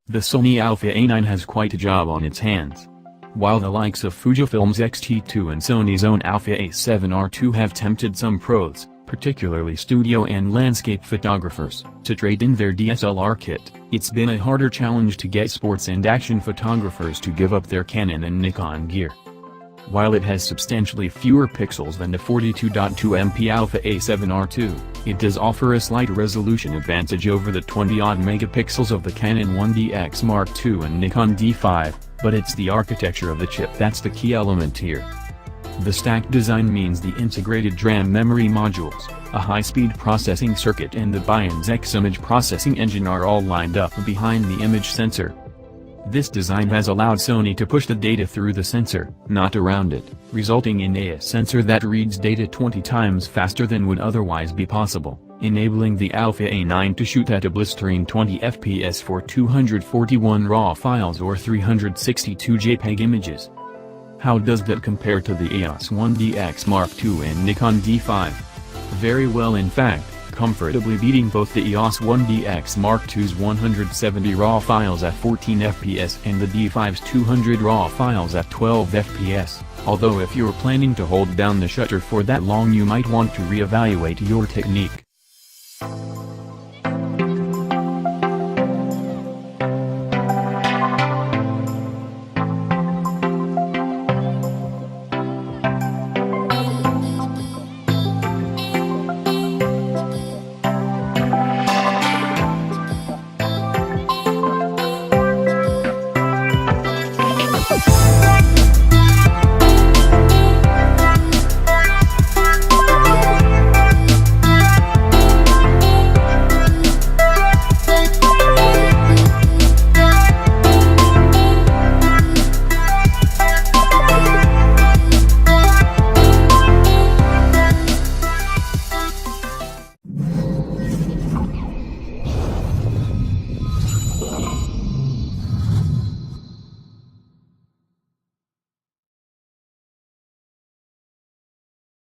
The Sony Alpha A9 has quite a job on its hands. While the likes of Fujifilm's X-T2 and Sony's own Alpha A7R II have tempted some pros, particularly studio and landscape photographers, to trade in their DSLR kit, it's been a harder challenge to get sports and action photographers to give up their Canon and Nikon gear. While it has substantially fewer pixels than the 42.2MP Alpha A7R II, it does offer a slight resolution advantage over the 20-odd megapixels of the Canon 1DX Mark II and Nikon D5, but it's the architecture of the chip that's the key element here. The stacked design means the integrated DRAM memory modules, a high-speed processing circuit and the Bian's X image processing engine are all lined up behind the image sensor. This design has allowed Sony to push the data through the sensor, not around it, resulting in a sensor that reads data 20 times faster than would otherwise be possible, enabling the Alpha A9 to shoot at a blistering 20 FPS for 241 RAW files or 362 JPEG images. How does that compare to the EOS 1DX Mark II and Nikon D5? Very well, in fact, comfortably beating both the EOS 1DX Mark II's 170 RAW files at 14 FPS and the D5's 200 RAW files at 12 FPS, although if you're planning to hold down the shutter for that long you might want to reevaluate your technique.